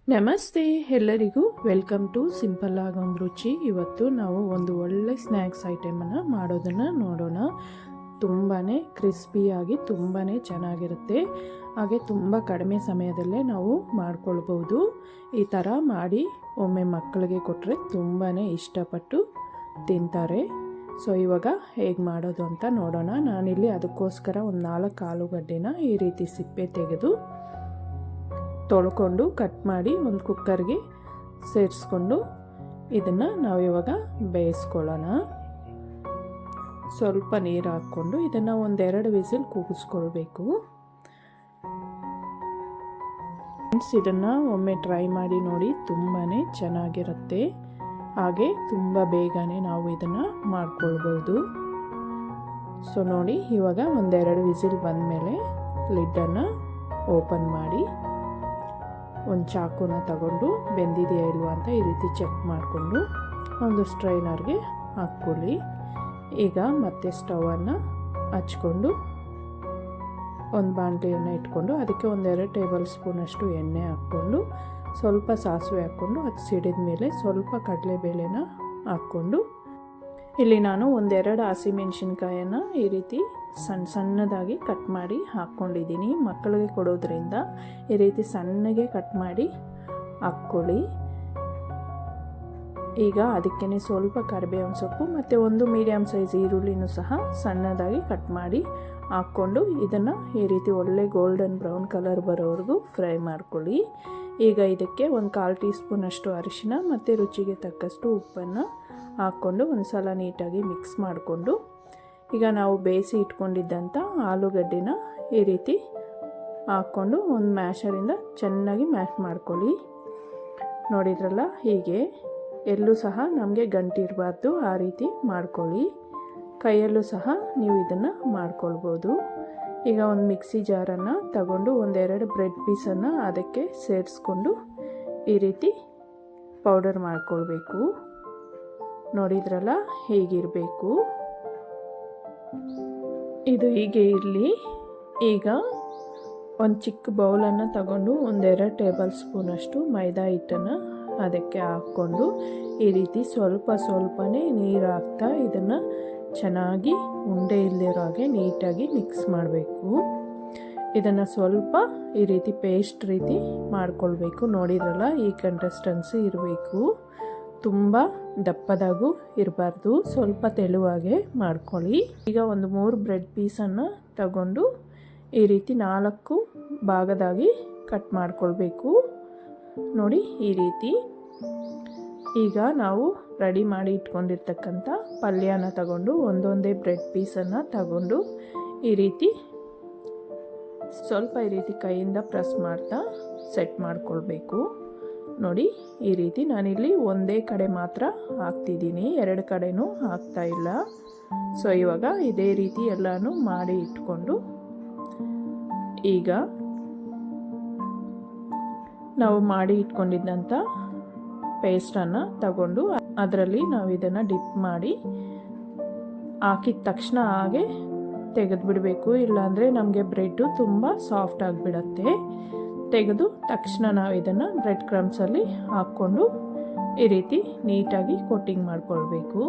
ನಮಸ್ತೆ ಎಲ್ಲರಿಗೂ, welcome to simple ಆಗೊಂದು ರುಚಿ. ಇವತ್ತು ನಾವು ಒಂದು ಒಳ್ಳೆ ಸ್ನ್ಯಾಕ್ಸ್ ಐಟಮನ್ನು ಮಾಡೋದನ್ನು ನೋಡೋಣ. ತುಂಬಾ ಕ್ರಿಸ್ಪಿಯಾಗಿ ತುಂಬಾ ಚೆನ್ನಾಗಿರುತ್ತೆ, ಹಾಗೆ ತುಂಬ ಕಡಿಮೆ ಸಮಯದಲ್ಲೇ ನಾವು ಮಾಡ್ಕೊಳ್ಬೋದು. ಈ ಥರ ಮಾಡಿ ಒಮ್ಮೆ ಮಕ್ಕಳಿಗೆ ಕೊಟ್ಟರೆ ತುಂಬಾ ಇಷ್ಟಪಟ್ಟು ತಿಂತಾರೆ. ಸೊ ಇವಾಗ ಹೇಗೆ ಮಾಡೋದು ಅಂತ ನೋಡೋಣ. ನಾನಿಲ್ಲಿ ಅದಕ್ಕೋಸ್ಕರ ಒಂದು 4 ಆಲೂಗಡ್ಡೆನ ಈ ರೀತಿ ಸಿಪ್ಪೆ ತೆಗೆದು ತೊಳ್ಕೊಂಡು ಕಟ್ ಮಾಡಿ ಒಂದು ಕುಕ್ಕರ್ಗೆ ಸೇರಿಸ್ಕೊಂಡು ಇದನ್ನು ನಾವು ಇವಾಗ ಬೇಯಿಸ್ಕೊಳ್ಳೋಣ. ಸ್ವಲ್ಪ ನೀರು ಹಾಕ್ಕೊಂಡು ಇದನ್ನು 1-2 ವಿಸಿಲ್ ಕೂಗಿಸ್ಕೊಳ್ಬೇಕು. ಫ್ರೆಂಡ್ಸ್, ಇದನ್ನು ಒಮ್ಮೆ ಟ್ರೈ ಮಾಡಿ ನೋಡಿ, ತುಂಬಾ ಚೆನ್ನಾಗಿರುತ್ತೆ, ಹಾಗೆ ತುಂಬ ಬೇಗನೆ ನಾವು ಇದನ್ನು ಮಾಡ್ಕೊಳ್ಬೋದು. ಸೊ ನೋಡಿ, ಇವಾಗ 1-2 ವಿಸಿಲ್ ಬಂದಮೇಲೆ ಲಿಡ್ಡನ್ನು ಓಪನ್ ಮಾಡಿ ಒಂದು ಚಾಕುನ ತಗೊಂಡು ಬೆಂದಿದೆಯಾ ಇಲ್ವಾ ಅಂತ ಈ ರೀತಿ ಚೆಕ್ ಮಾಡಿಕೊಂಡು ಒಂದು ಸ್ಟ್ರೈನರ್ಗೆ ಹಾಕ್ಕೊಳ್ಳಿ. ಈಗ ಮತ್ತೆ ಸ್ಟವನ್ನು ಹಚ್ಕೊಂಡು ಒಂದು ಬಾಣಲೆಯನ್ನು ಇಟ್ಕೊಂಡು ಅದಕ್ಕೆ 1-2 ಟೇಬಲ್ ಸ್ಪೂನಷ್ಟು ಎಣ್ಣೆ ಹಾಕ್ಕೊಂಡು ಸ್ವಲ್ಪ ಸಾಸಿವೆ ಹಾಕ್ಕೊಂಡು ಅದು ಸಿಡಿದ ಮೇಲೆ ಸ್ವಲ್ಪ ಕಡಲೆಬೇಳೆನ ಹಾಕ್ಕೊಂಡು ಇಲ್ಲಿ ನಾನು 1-2 ಹಸಿಮೆಣಸಿನ್ಕಾಯನ್ನು ಈ ರೀತಿ ಸಣ್ಣದಾಗಿ ಕಟ್ ಮಾಡಿ ಹಾಕ್ಕೊಂಡಿದ್ದೀನಿ. ಮಕ್ಕಳಿಗೆ ಕೊಡೋದ್ರಿಂದ ಈ ರೀತಿ ಸಣ್ಣಗೆ ಕಟ್ ಮಾಡಿ ಹಾಕ್ಕೊಳ್ಳಿ. ಈಗ ಅದಕ್ಕೇ ಸ್ವಲ್ಪ ಕರಿಬೇವಿನ ಸೊಪ್ಪು ಮತ್ತು ಒಂದು ಮೀಡಿಯಮ್ ಸೈಜ್ ಈರುಳ್ಳಿನೂ ಸಹ ಸಣ್ಣದಾಗಿ ಕಟ್ ಮಾಡಿ ಹಾಕ್ಕೊಂಡು ಇದನ್ನು ಈ ರೀತಿ ಒಳ್ಳೆ ಗೋಲ್ಡನ್ ಬ್ರೌನ್ ಕಲರ್ ಬರೋವರೆಗೂ ಫ್ರೈ ಮಾಡ್ಕೊಳ್ಳಿ. ಈಗ ಇದಕ್ಕೆ 1/4 ಟೀ ಸ್ಪೂನಷ್ಟು ಅರಿಶಿನ ಮತ್ತು ರುಚಿಗೆ ತಕ್ಕಷ್ಟು ಉಪ್ಪನ್ನು ಹಾಕ್ಕೊಂಡು ಒಂದು ಸಲ ನೀಟಾಗಿ ಮಿಕ್ಸ್ ಮಾಡಿಕೊಂಡು ಈಗ ನಾವು ಬೇಯಿಸಿ ಇಟ್ಕೊಂಡಿದ್ದಂಥ ಆಲೂಗಡ್ಡೆನ ಈ ರೀತಿ ಹಾಕ್ಕೊಂಡು ಒಂದು ಮ್ಯಾಶರಿಂದ ಚೆನ್ನಾಗಿ ಮ್ಯಾಶ್ ಮಾಡ್ಕೊಳ್ಳಿ. ನೋಡಿದ್ರಲ್ಲ, ಹೀಗೆ ಎಲ್ಲೂ ಸಹ ನಮಗೆ ಗಂಟಿರಬಾರ್ದು, ಆ ರೀತಿ ಮಾಡ್ಕೊಳ್ಳಿ. ಕೈಯಲ್ಲೂ ಸಹ ನೀವು ಇದನ್ನು ಮಾಡ್ಕೊಳ್ಬೋದು. ಈಗ ಒಂದು ಮಿಕ್ಸಿ ಜಾರನ್ನು ತಗೊಂಡು 1-2 ಬ್ರೆಡ್ ಪೀಸನ್ನು ಅದಕ್ಕೆ ಸೇರಿಸ್ಕೊಂಡು ಈ ರೀತಿ ಪೌಡರ್ ಮಾಡ್ಕೊಳ್ಬೇಕು. ನೋಡಿದ್ರಲ್ಲ, ಹೀಗಿರಬೇಕು. ಇದು ಹೀಗೆ ಇರಲಿ. ಈಗ ಒಂದು ಚಿಕ್ಕ ಬೌಲನ್ನು ತಗೊಂಡು 1-2 ಟೇಬಲ್ ಸ್ಪೂನಷ್ಟು ಮೈದಾ ಹಿಟ್ಟನ್ನು ಅದಕ್ಕೆ ಹಾಕ್ಕೊಂಡು ಈ ರೀತಿ ಸ್ವಲ್ಪನೇ ನೀರು ಹಾಕ್ತಾ ಇದನ್ನು ಚೆನ್ನಾಗಿ ಉಂಡೆ ಇಲ್ಲದಿರೋ ಹಾಗೆ ನೀಟಾಗಿ ಮಿಕ್ಸ್ ಮಾಡಬೇಕು. ಇದನ್ನು ಸ್ವಲ್ಪ ಈ ರೀತಿ ಪೇಸ್ಟ್ ರೀತಿ ಮಾಡ್ಕೊಳ್ಬೇಕು. ನೋಡಿದ್ರಲ್ಲ, ಈ ಕನ್ಸಿಸ್ಟೆನ್ಸಿ ಇರಬೇಕು, ತುಂಬ ದಪ್ಪದಾಗೂ ಇರಬಾರ್ದು, ಸ್ವಲ್ಪ ತೆಳುವಾಗೆ ಮಾಡ್ಕೊಳ್ಳಿ. ಈಗ ಒಂದು 3 ಬ್ರೆಡ್ ಪೀಸನ್ನು ತಗೊಂಡು ಈ ರೀತಿ 4 ಭಾಗದಾಗಿ ಕಟ್ ಮಾಡ್ಕೊಳ್ಬೇಕು. ನೋಡಿ, ಈ ರೀತಿ. ಈಗ ನಾವು ರೆಡಿ ಮಾಡಿ ಇಟ್ಕೊಂಡಿರ್ತಕ್ಕಂಥ ಪಲ್ಯನ ತಗೊಂಡು ಒಂದೊಂದೇ ಬ್ರೆಡ್ ಪೀಸನ್ನು ತಗೊಂಡು ಈ ರೀತಿ ಸ್ವಲ್ಪ ಈ ರೀತಿ ಕೈಯಿಂದ ಪ್ರೆಸ್ ಮಾಡ್ತಾ ಸೆಟ್ ಮಾಡ್ಕೊಳ್ಬೇಕು. ನೋಡಿ, ಈ ರೀತಿ ನಾನಿಲ್ಲಿ ಒಂದೇ ಕಡೆ ಮಾತ್ರ ಹಾಕ್ತಿದ್ದೀನಿ, 2 ಕಡೆನೂ ಹಾಕ್ತಾ ಇಲ್ಲ. ಸೊ ಇವಾಗ ಇದೇ ರೀತಿ ಎಲ್ಲನೂ ಮಾಡಿ ಇಟ್ಕೊಂಡು ಈಗ ನಾವು ಮಾಡಿ ಇಟ್ಕೊಂಡಿದ್ದಂಥ ಪೇಸ್ಟನ್ನು ತಗೊಂಡು ಅದರಲ್ಲಿ ನಾವು ಇದನ್ನು ಡಿಪ್ ಮಾಡಿ ಹಾಕಿದ ತಕ್ಷಣ ಹಾಗೆ ತೆಗೆದುಬಿಡಬೇಕು, ಇಲ್ಲಾಂದರೆ ನಮಗೆ ಬ್ರೆಡ್ಡು ತುಂಬ ಸಾಫ್ಟ್ ಆಗಿಬಿಡತ್ತೆ. ತೆಗೆದು ತಕ್ಷಣ ನಾವು ಇದನ್ನು ಬ್ರೆಡ್ ಕ್ರಮ್ಸಲ್ಲಿ ಹಾಕ್ಕೊಂಡು ಈ ರೀತಿ ನೀಟಾಗಿ ಕೋಟಿಂಗ್ ಮಾಡ್ಕೊಳ್ಬೇಕು.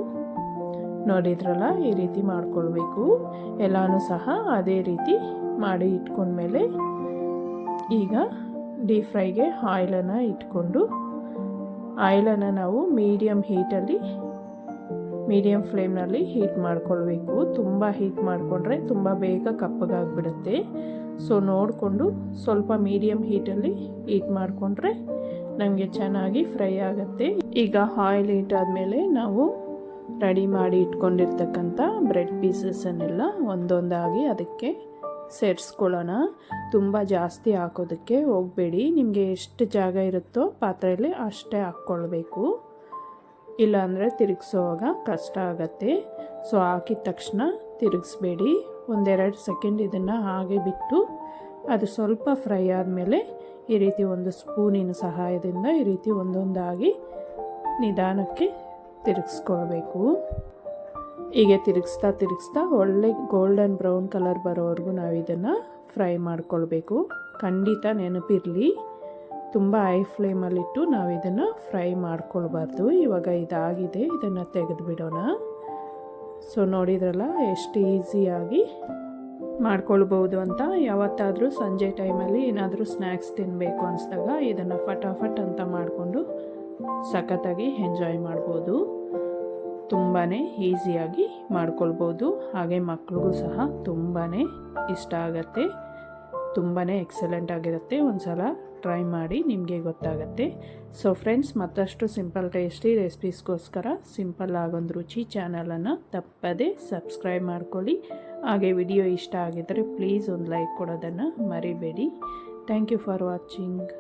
ನೋಡಿದ್ರಲ್ಲ, ಈ ರೀತಿ ಮಾಡ್ಕೊಳ್ಬೇಕು. ಎಲ್ಲನೂ ಸಹ ಅದೇ ರೀತಿ ಮಾಡಿ ಇಟ್ಕೊಂಡ್ಮೇಲೆ ಈಗ ಡೀಪ್ ಫ್ರೈಗೆ ಆಯಿಲನ್ನು ಇಟ್ಕೊಂಡು ಆಯಿಲನ್ನು ನಾವು ಮೀಡಿಯಮ್ ಫ್ಲೇಮ್ನಲ್ಲಿ ಹೀಟ್ ಮಾಡ್ಕೊಳ್ಬೇಕು. ತುಂಬ ಹೀಟ್ ಮಾಡಿಕೊಂಡ್ರೆ ತುಂಬ ಬೇಗ ಕಪ್ಪಗಾಗ್ಬಿಡುತ್ತೆ. ಸೊ ನೋಡಿಕೊಂಡು ಸ್ವಲ್ಪ ಮೀಡಿಯಮ್ ಹೀಟಲ್ಲಿ ಹೀಟ್ ಮಾಡಿಕೊಂಡ್ರೆ ನಮಗೆ ಚೆನ್ನಾಗಿ ಫ್ರೈ ಆಗುತ್ತೆ. ಈಗ ಆಯಿಲ್ ಹೀಟ್ ಆದಮೇಲೆ ನಾವು ರೆಡಿ ಮಾಡಿ ಇಟ್ಕೊಂಡಿರ್ತಕ್ಕಂಥ ಬ್ರೆಡ್ ಪೀಸಸನ್ನೆಲ್ಲ ಒಂದೊಂದಾಗಿ ಅದಕ್ಕೆ ಸೇರಿಸ್ಕೊಳ್ಳೋಣ. ತುಂಬ ಜಾಸ್ತಿ ಹಾಕೋದಕ್ಕೆ ಹೋಗಬೇಡಿ, ನಿಮಗೆ ಎಷ್ಟು ಜಾಗ ಇರುತ್ತೋ ಪಾತ್ರೆಯಲ್ಲಿ ಅಷ್ಟೇ ಹಾಕ್ಕೊಳ್ಬೇಕು, ಇಲ್ಲಾಂದರೆ ತಿರುಗಿಸೋವಾಗ ಕಷ್ಟ ಆಗುತ್ತೆ. ಸೊ ಹಾಕಿದ ತಕ್ಷಣ ತಿರುಗಿಸ್ಬೇಡಿ, 1-2 ಸೆಕೆಂಡ್ ಇದನ್ನು ಹಾಗೆ ಬಿಟ್ಟು ಅದು ಸ್ವಲ್ಪ ಫ್ರೈ ಆದಮೇಲೆ ಈ ರೀತಿ ಒಂದು ಸ್ಪೂನಿನ ಸಹಾಯದಿಂದ ಈ ರೀತಿ ಒಂದೊಂದಾಗಿ ನಿಧಾನಕ್ಕೆ ತಿರುಗಿಸ್ಕೊಳ್ಬೇಕು. ಹೀಗೆ ತಿರುಗಿಸ್ತಾ ಒಳ್ಳೆ ಗೋಲ್ಡನ್ ಬ್ರೌನ್ ಕಲರ್ ಬರೋವರೆಗೂ ನಾವು ಇದನ್ನು ಫ್ರೈ ಮಾಡ್ಕೊಳ್ಬೇಕು. ಖಂಡಿತ ನೆನಪಿರಲಿ, ತುಂಬ ಹೈ ಫ್ಲೇಮಲ್ಲಿಟ್ಟು ನಾವು ಇದನ್ನು ಫ್ರೈ ಮಾಡ್ಕೊಳ್ಬಾರ್ದು. ಇವಾಗ ಇದಾಗಿದೆ, ಇದನ್ನು ತೆಗೆದುಬಿಡೋಣ. ಸೊ ನೋಡಿದ್ರಲ್ಲ ಎಷ್ಟು ಈಸಿಯಾಗಿ ಮಾಡ್ಕೊಳ್ಬೋದು ಅಂತ. ಯಾವತ್ತಾದರೂ ಸಂಜೆ ಟೈಮಲ್ಲಿ ಏನಾದರೂ ಸ್ನ್ಯಾಕ್ಸ್ ತಿನ್ನಬೇಕು ಅನಿಸಿದಾಗ ಇದನ್ನು ಫಟಾಫಟ್ ಅಂತ ಮಾಡಿಕೊಂಡು ಸಖತ್ತಾಗಿ ಎಂಜಾಯ್ ಮಾಡ್ಬೋದು. ತುಂಬಾ ಈಸಿಯಾಗಿ ಮಾಡ್ಕೊಳ್ಬೋದು. ಹಾಗೆ ಮಕ್ಳಿಗೂ ಸಹ ತುಂಬಾ ಇಷ್ಟ ಆಗುತ್ತೆ. ತುಂಬಾ ಎಕ್ಸಲೆಂಟ್ ಆಗಿರುತ್ತೆ. ಒಂದು ಸಲ ಟ್ರೈ ಮಾಡಿ, ನಿಮಗೆ ಗೊತ್ತಾಗುತ್ತೆ. ಸೊ ಫ್ರೆಂಡ್ಸ್, ಮತ್ತಷ್ಟು ಸಿಂಪಲ್ ಟೇಸ್ಟಿ ರೆಸಿಪೀಸ್ಗೋಸ್ಕರ ಸಿಂಪಲ್ ಆಗೊಂದು ರುಚಿ ಚಾನಲನ್ನು ತಪ್ಪದೇ ಸಬ್ಸ್ಕ್ರೈಬ್ ಮಾಡ್ಕೊಳ್ಳಿ. ಹಾಗೆ ವಿಡಿಯೋ ಇಷ್ಟ ಆಗಿದ್ದರೆ ಪ್ಲೀಸ್ ಒಂದು ಲೈಕ್ ಕೊಡೋದನ್ನು ಮರಿಬೇಡಿ. Thank you for watching.